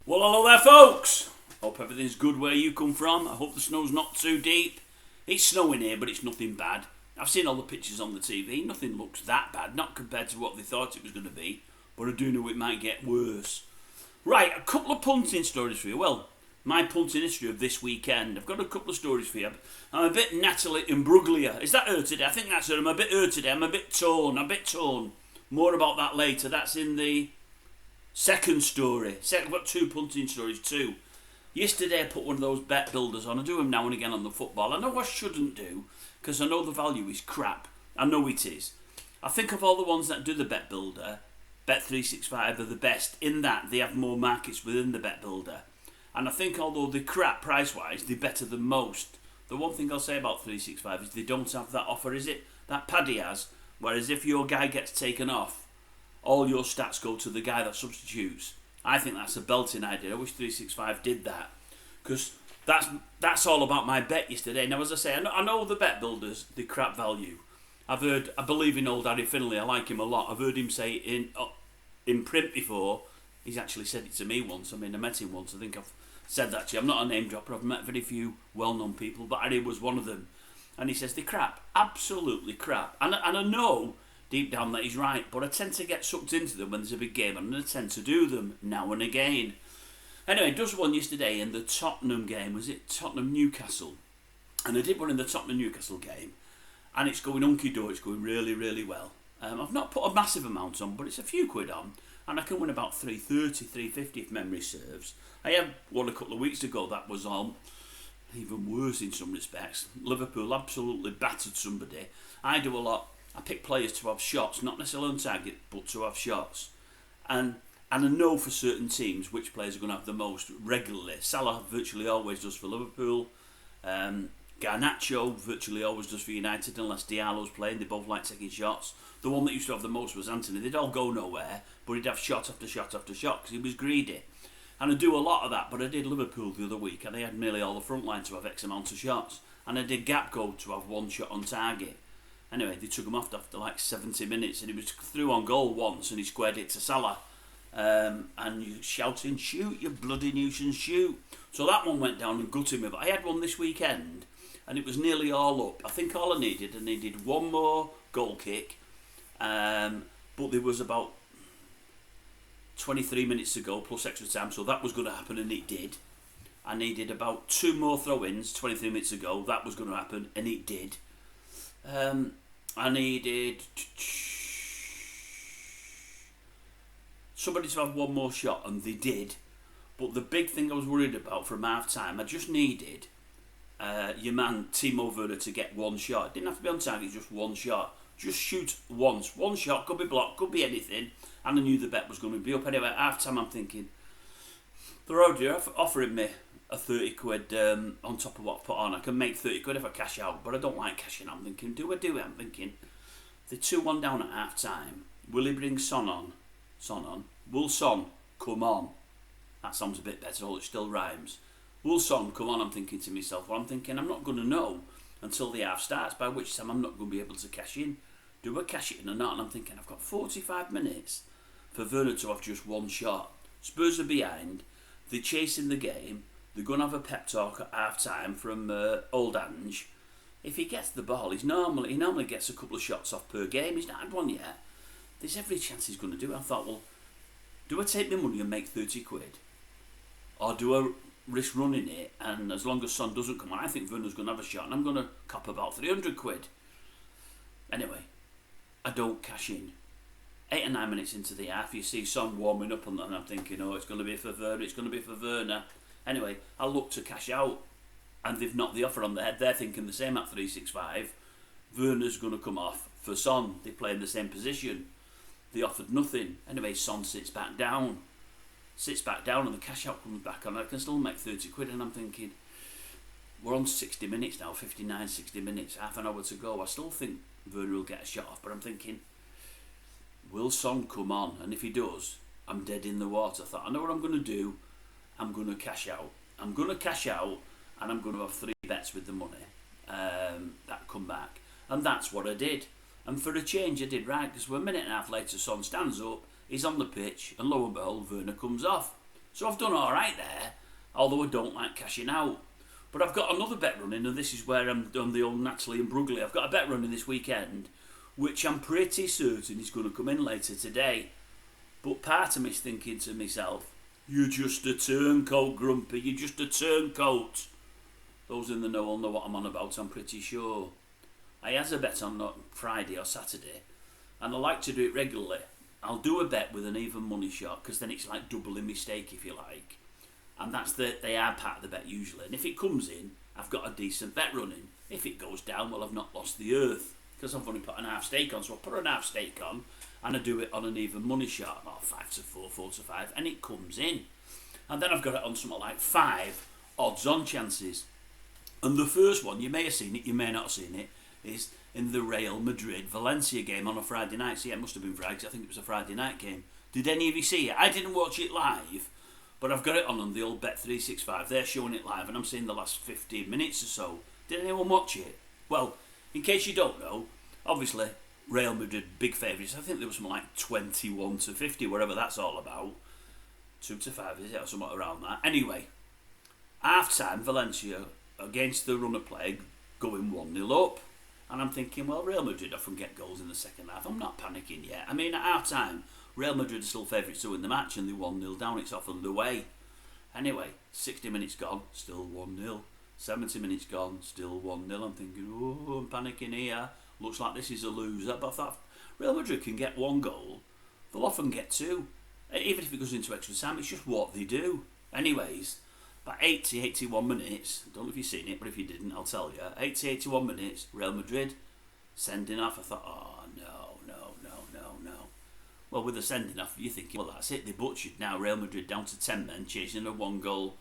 Well, hello there, folks. Hope everything's good where you come from. I hope the snow's not too deep. It's snowing here, but it's nothing bad. I've seen all the pictures on the TV. Nothing looks that bad, not compared to what they thought it was going to be, but I do know it might get worse. Right, a couple of punting stories for you. Well, my punting history of this weekend. I've got a couple of stories for you. I'm a bit Natalie Imbruglia. Is that her today? I think that's her. I'm a bit her today. I'm a bit torn. More about that later. That's in the second story. I've got two punting stories too. Yesterday I put one of those bet builders on. I do them now and again on the football. I know I shouldn't do, because I know the value is crap. I know it is. I think of all the ones that do the bet builder, Bet365 are the best in that they have more markets within the bet builder. And I think although they're crap price-wise, they're better than most. The one thing I'll say about 365 is they don't have that offer, is it? That Paddy has. Whereas if your guy gets taken off, all your stats go to the guy that substitutes. I think that's a belting idea. I wish 365 did that. Because that's all about my bet yesterday. Now, as I say, I know the bet builders, the crap value. I believe in old Harry Finlay. I like him a lot. I've heard him say in print before. He's actually said it to me once. I met him once. I think I've said that to you. I'm not a name dropper. I've met very few well-known people, but Harry was one of them. And he says they're crap. Absolutely crap. And I know deep down that he's right, but I tend to get sucked into them when there's a big game, and I tend to do them now and again. Anyway, I does one yesterday in the Tottenham game. Was it Tottenham-Newcastle? And I did one in the Tottenham-Newcastle game, and it's going hunky-dory. It's going really, really well. I've not put a massive amount on, but it's a few quid on, and I can win about 330, 350 if memory serves. I had one a couple of weeks ago that was on even worse in some respects. Liverpool absolutely battered somebody. I do a lot. I pick players to have shots, not necessarily on target, but to have shots. And I know for certain teams which players are going to have the most regularly. Salah virtually always does for Liverpool. Garnacho virtually always does for United unless Diallo's playing. They both like taking shots. The one that used to have the most was Anthony. They'd all go nowhere, but he'd have shot after shot after shot because he was greedy. And I do a lot of that, but I did Liverpool the other week and I had nearly all the front line to have X amount of shots. And I did Gapco to have one shot on target. Anyway, they took him off after like 70 minutes and he was through on goal once and he squared it to Salah. And you shouting, shoot, you bloody nuisance, shoot. So that one went down and gutted me. But I had one this weekend and it was nearly all up. I think all I needed one more goal kick. But there was about 23 minutes to go plus extra time, so that was going to happen and it did. I needed about two more throw-ins 23 minutes ago. That was going to happen and it did. I needed somebody to have one more shot and they did. But the big thing I was worried about from half time, I just needed your man Timo Werner to get one shot. It didn't have to be on target, just one shot. Just shoot once. One shot, could be blocked, could be anything. And I knew the bet was going to be up. Anyway, at half time I'm thinking, they're already offering me a 30 quid on top of what I put on. I can make 30 quid if I cash out, but I don't like cashing. I'm thinking, do I do it? I'm thinking, they're 2-1 down at half time. Will he bring Son on? Will Son come on? That sounds a bit better, although it still rhymes. Will Son come on? I'm thinking to myself, well, I'm thinking I'm not going to know until the half starts, by which time I'm not going to be able to cash in. Do I cash it in or not? And I'm thinking, I've got 45 minutes for Werner to have just one shot. Spurs are behind. They're chasing the game. They're going to have a pep talk at half time from old Ange. If he gets the ball, he normally gets a couple of shots off per game. He's not had one yet. There's every chance he's going to do it. I thought, well, do I take my money and make 30 quid? Or do I risk running it? And as long as Son doesn't come on, I think Werner's going to have a shot. And I'm going to cop about 300 quid. Anyway, I don't cash in. 8 or 9 minutes into the half, you see Son warming up and I'm thinking, oh, it's going to be for Werner. Anyway, I look to cash out and they've knocked the offer on the head. They're thinking the same at 365. Werner's going to come off for Son. They play in the same position. They offered nothing. Anyway, Son sits back down and the cash out comes back on. I can still make 30 quid and I'm thinking, we're on 60 minutes now, 59, 60 minutes, half an hour to go. I still think Werner will get a shot off, but I'm thinking, will Son come on? And if he does, I'm dead in the water. I thought, I know what I'm going to do. I'm going to cash out. And I'm going to have 3 bets with the money that come back. And that's what I did. And for a change, I did right, because a minute and a half later, Son stands up, he's on the pitch, and lo and behold, Werner comes off. So I've done alright there, although I don't like cashing out. But I've got another bet running, and this is where I'm done the old Natalie and Brugley. I've got a bet running this weekend, which I'm pretty certain is going to come in later today. But part of me's thinking to myself, you're just a turncoat, Grumpy, you're just a turncoat. Those in the know will know what I'm on about, I'm pretty sure. I has a bet on Friday or Saturday, and I like to do it regularly. I'll do a bet with an even money shot, because then it's like doubling my stake, if you like. And that's they are part of the bet usually. And if it comes in, I've got a decent bet running. If it goes down, well, I've not lost the earth, because I've only put an half stake on. So I put an half stake on, and I do it on an even money shot, not 5 to 4, 4 to 5, and it comes in. And then I've got it on something like 5 odds-on chances. And the first one, you may have seen it, you may not have seen it, is in the Real Madrid-Valencia game on a Friday night. See, it must have been Friday, because I think it was a Friday night game. Did any of you see it? I didn't watch it live, but I've got it on the old Bet365. They're showing it live, and I'm seeing the last 15 minutes or so. Did anyone watch it? Well, in case you don't know, obviously, Real Madrid, big favourites. I think there was something like 21 to 50, whatever that's all about. 2 to 5, is it? Or something around that. Anyway, half-time, Valencia, against the run of play, going 1-0 up. And I'm thinking, well, Real Madrid often get goals in the second half. I'm not panicking yet. I mean, at half-time, Real Madrid are still favourites to win the match, and they're 1-0 down. It's off underway. Anyway, 60 minutes gone, still 1-0. 70 minutes gone, still 1-0. I'm thinking, oh, I'm panicking here. Looks like this is a loser. But I thought, Real Madrid can get 1 goal. They'll often get 2. Even if it goes into extra time, it's just what they do. Anyways, about 80, 81 minutes, I don't know if you've seen it, but if you didn't, I'll tell you. 80, 81 minutes, Real Madrid sending off. I thought, oh, no. Well, with the sending off, you're thinking, well, that's it. They butchered now. Real Madrid down to 10 men, chasing a 1-goal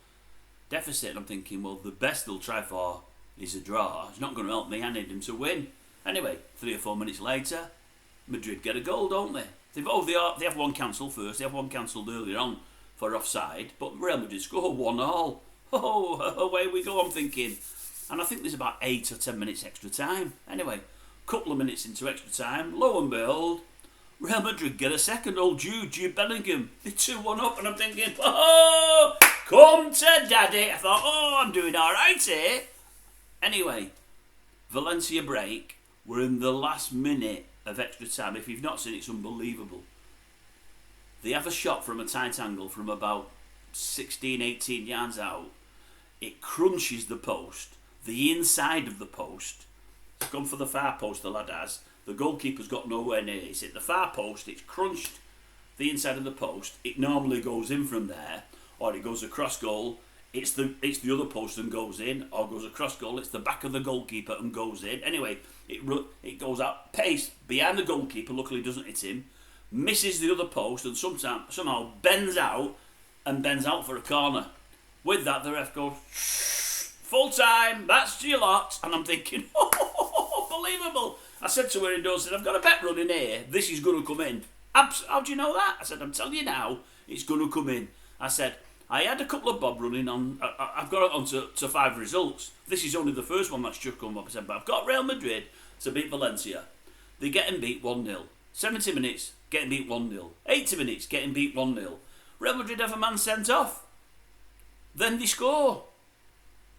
deficit. And I'm thinking, well, the best they'll try for is a draw. It's not going to help me. I need them to win. Anyway, 3 or 4 minutes later, Madrid get a goal, don't they? They have one cancelled first. They have one cancelled earlier on for offside. But Real Madrid score 1-1. Oh, away we go, I'm thinking. And I think there's about 8 or 10 minutes extra time. Anyway, couple of minutes into extra time, lo and behold, Real Madrid get a second. Old Jude Bellingham. They're 2-1 up, and I'm thinking, oh, come to daddy. I thought, oh, I'm doing all right here. Anyway, Valencia break. We're in the last minute of extra time. If you've not seen it, it's unbelievable. They have a shot from a tight angle from about 16, 18 yards out. It crunches the post, the inside of the post. It's gone for the far post, the lad has. The goalkeeper's got nowhere near it. It's hit the far post, it's crunched the inside of the post. It normally goes in from there, or it goes across goal. It's the other post and goes in, or goes across goal. It's the back of the goalkeeper and goes in. Anyway, it goes out pace behind the goalkeeper. Luckily, it doesn't hit him. Misses the other post and somehow bends out for a corner. With that, the ref goes, full time. That's your lot. And I'm thinking, oh, unbelievable. I said to her indoors, I've got a bet running here. This is going to come in. How do you know that? I said, I'm telling you now, it's going to come in. I said, I had a couple of bob running on. I've got it on to 5 results. This is only the first one that's just come up. I said, but I've got Real Madrid to beat Valencia. They're getting beat 1-0. 70 minutes, getting beat 1-0. 80 minutes, getting beat 1-0. Real Madrid have a man sent off. Then they score.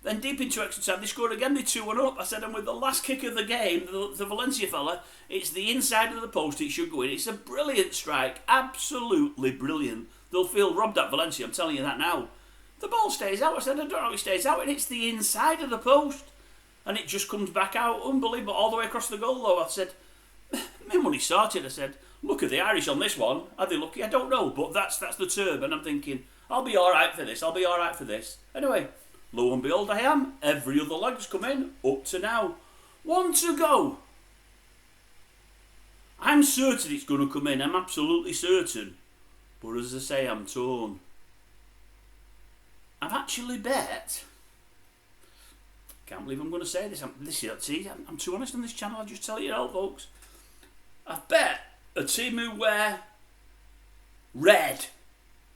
Then deep into extra time, they scored again, they're 2-1 up. I said, and with the last kick of the game, the Valencia fella, it's the inside of the post, it should go in. It's a brilliant strike, absolutely brilliant. They'll feel robbed at Valencia, I'm telling you that now. The ball stays out, I said, I don't know how it stays out, and it's the inside of the post. And it just comes back out, unbelievable, all the way across the goal though. I said, my money's sorted. I said, look at the Irish on this one. Are they lucky? I don't know, but that's the term. And I'm thinking, I'll be all right for this. Anyway, lo and behold, I am. Every other leg's come in, up to now. 1 to go. I'm certain it's going to come in. I'm absolutely certain. But as I say, I'm torn. I've actually bet. Can't believe I'm going to say this. I'm too honest on this channel. I'll just tell you all, folks. I've bet a team who wear red,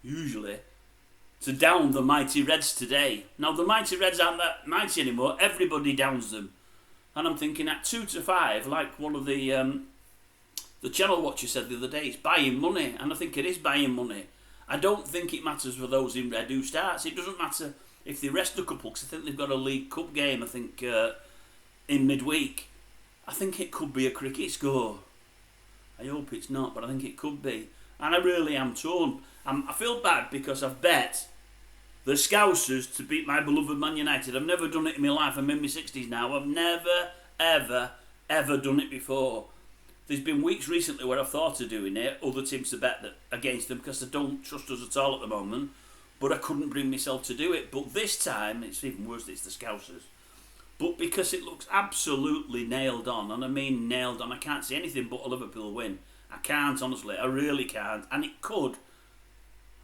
usually, to down the mighty Reds today. Now, the mighty Reds aren't that mighty anymore. Everybody downs them. And I'm thinking at 2 to 5, like one of the channel watchers said the other day, it's buying money. And I think it is buying money. I don't think it matters for those in red who starts. It doesn't matter if they rest a couple, because I think they've got a League Cup game, I think, in midweek. I think it could be a cricket score. I hope it's not, but I think it could be. And I really am torn. I feel bad because I've bet the Scousers to beat my beloved Man United. I've never done it in my life. I'm in my 60s now. I've never, ever done it before. There's been weeks recently where I've thought of doing it, other teams to bet against them because I don't trust us at all at the moment, but I couldn't bring myself to do it. But this time, it's even worse, it's the Scousers. But because it looks absolutely nailed on, and I mean nailed on, I can't see anything but a Liverpool win. I can't, honestly, I really can't. And it could,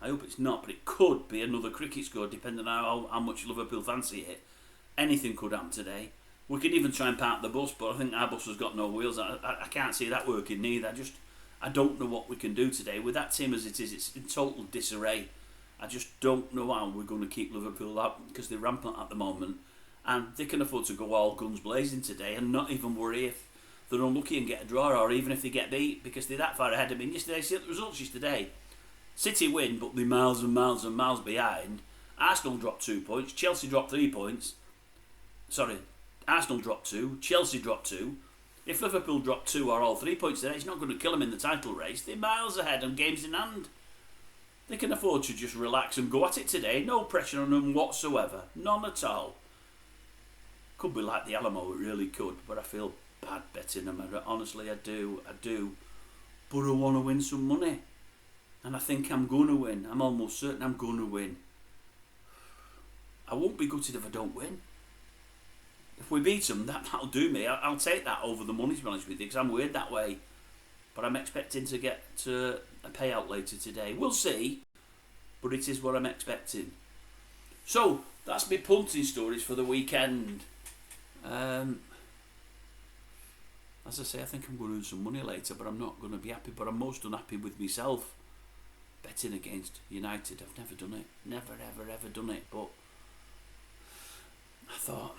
I hope it's not, but it could be another cricket score depending on how much Liverpool fancy it. Anything could happen today. We could even try and park the bus, but I think our bus has got no wheels. I can't see that working neither. I don't know what we can do today. With that team as it is, it's in total disarray. I just don't know how we're going to keep Liverpool up because they're rampant at the moment. And they can afford to go all guns blazing today and not even worry if they're unlucky and get a draw, or even if they get beat, because they're that far ahead. I mean, yesterday, see the results yesterday. City win, but they're miles and miles and miles behind. Arsenal dropped 2 points. Chelsea dropped 3 points. Sorry, Arsenal dropped 2. Chelsea dropped 2. If Liverpool dropped 2 or all 3 points today, it's not going to kill them in the title race. They're miles ahead and games in hand. They can afford to just relax and go at it today. No pressure on them whatsoever. None at all. Could be like the Alamo, it really could. But I feel bad betting them. Honestly, I do. But I want to win some money. And I think I'm going to win. I'm almost certain I'm going to win. I won't be gutted if I don't win. If we beat them, that'll do me. I'll take that over the money, to be honest with you, because I'm weird that way. But I'm expecting to get a payout later today. We'll see. But it is what I'm expecting. So, that's my punting stories for the weekend. As I say, I think I'm going to earn some money later, but I'm not going to be happy. But I'm most unhappy with myself. Betting against United. I've never done it. Never, ever done it. But I thought,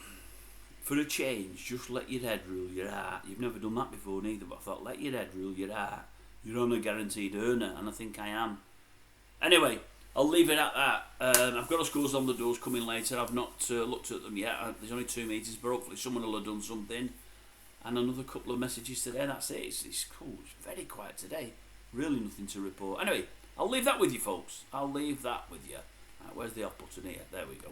for a change, just let your head rule your heart. You've never done that before neither, but I thought, let your head rule your heart. You're on a guaranteed earner, and I think I am. Anyway, I'll leave it at that. I've got a scores on the doors coming later. I've not looked at them yet. There's only 2 meetings, but hopefully someone will have done something. And another couple of messages today. That's it. It's cool. It's very quiet today. Really nothing to report. Anyway, I'll leave that with you, folks. I'll leave that with you. Right, where's the off button here? There we go.